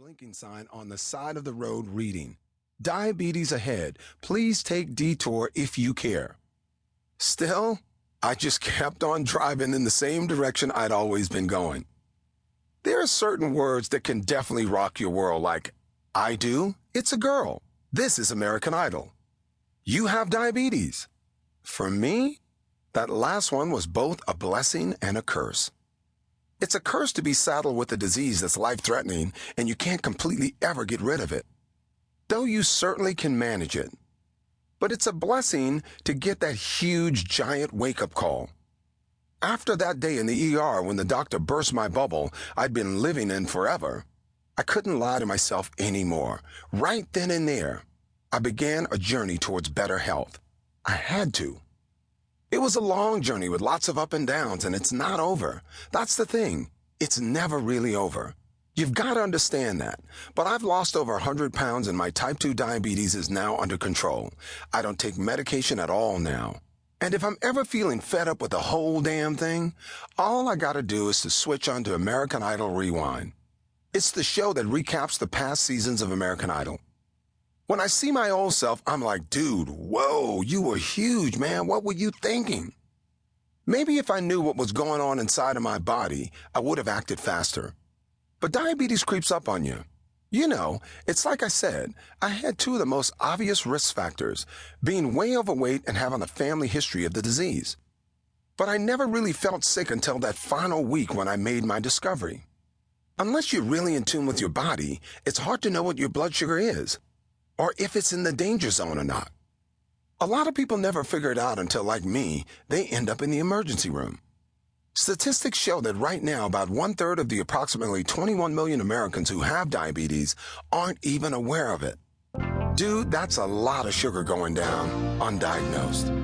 blinking sign on the side of the road reading, "Diabetes ahead. Please take detour if you care." Still, I just kept on driving in the same direction I'd always been going. There are certain words that can definitely rock your world, like, "I do, it's a girl. This is American Idol. You have diabetes." For me, that last one was both a blessing and a curse. It's a curse to be saddled with a disease that's life-threatening and you can't completely ever get rid of it, though you certainly can manage it. But it's a blessing to get that huge, giant wake-up call. After that day in the ER when the doctor burst my bubble I'd been living in forever, I couldn't lie to myself anymore. Right then and there, I began a journey towards better health. I had to. It was a long journey with lots of ups and downs, and it's not over. That's the thing. It's never really over. You've got to understand that. But I've lost over 100 pounds, and my type 2 diabetes is now under control. I don't take medication at all now. And if I'm ever feeling fed up with the whole damn thing, all I got to do is to switch on to American Idol Rewind. It's the show that recaps the past seasons of American Idol. When I see my old self, I'm like, dude, whoa, you were huge, man. What were you thinking? Maybe if I knew what was going on inside of my body, I would have acted faster. But diabetes creeps up on you. You know, it's like I said, I had two of the most obvious risk factors, being way overweight and having a family history of the disease. But I never really felt sick until that final week when I made my discovery. Unless you're really in tune with your body, it's hard to know what your blood sugar is, or if it's in the danger zone or not. A lot of people never figure it out until, like me, they end up in the emergency room. Statistics show that right now about 1/3 of the approximately 21 million Americans who have diabetes aren't even aware of it. Dude, that's a lot of sugar going down, undiagnosed.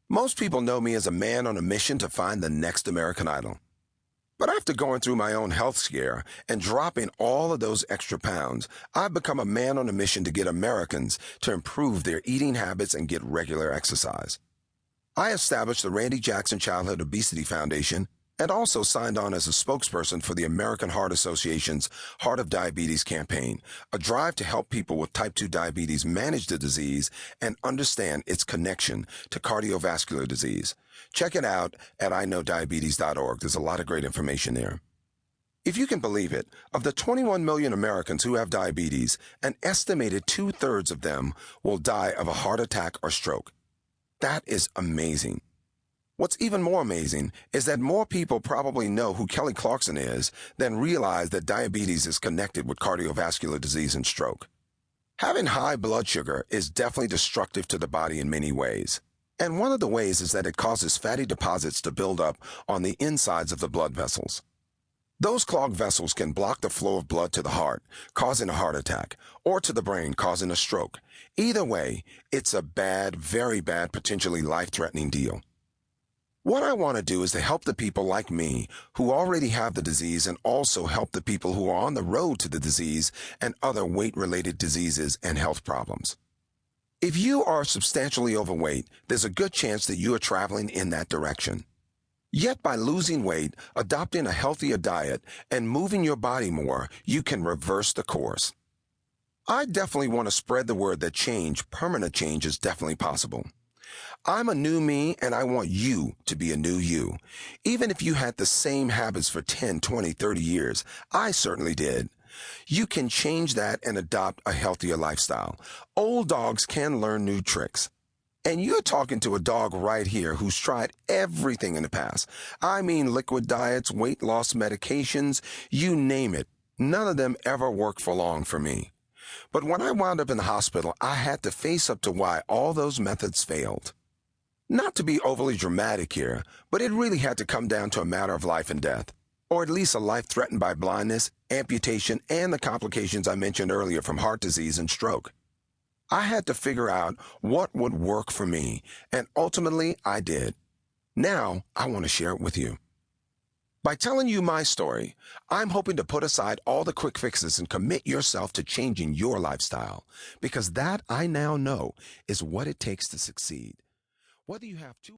Most people know me as a man on a mission to find the next American Idol. But after going through my own health scare and dropping all of those extra pounds, I've become a man on a mission to get Americans to improve their eating habits and get regular exercise. I established the Randy Jackson Childhood Obesity Foundation and also signed on as a spokesperson for the American Heart Association's Heart of Diabetes campaign, a drive to help people with type 2 diabetes manage the disease and understand its connection to cardiovascular disease. Check it out at iknowdiabetes.org. There's a lot of great information there. If you can believe it, of the 21 million Americans who have diabetes, an estimated 2/3 of them will die of a heart attack or stroke. That is amazing. What's even more amazing is that more people probably know who Kelly Clarkson is than realize that diabetes is connected with cardiovascular disease and stroke. Having high blood sugar is definitely destructive to the body in many ways. And one of the ways is that it causes fatty deposits to build up on the insides of the blood vessels. Those clogged vessels can block the flow of blood to the heart, causing a heart attack, or to the brain, causing a stroke. Either way, it's a bad, very bad, potentially life-threatening deal. What I want to do is to help the people like me who already have the disease and also help the people who are on the road to the disease and other weight-related diseases and health problems. If you are substantially overweight, there's a good chance that you are traveling in that direction. Yet by losing weight, adopting a healthier diet, and moving your body more, you can reverse the course. I definitely want to spread the word that change, permanent change, is definitely possible. I'm a new me, and I want you to be a new you. Even if you had the same habits for 10, 20, 30 years, I certainly did. You can change that and adopt a healthier lifestyle. Old dogs can learn new tricks. And you're talking to a dog right here who's tried everything in the past. I mean liquid diets, weight loss medications, you name it. None of them ever worked for long for me. But when I wound up in the hospital, I had to face up to why all those methods failed. Not to be overly dramatic here, but it really had to come down to a matter of life and death, or at least a life threatened by blindness, amputation, and the complications I mentioned earlier from heart disease and stroke. I had to figure out what would work for me, and ultimately I did. Now I want to share it with you. By telling you my story, I'm hoping to put aside all the quick fixes and commit yourself to changing your lifestyle, because that I now know is what it takes to succeed. Whether you have two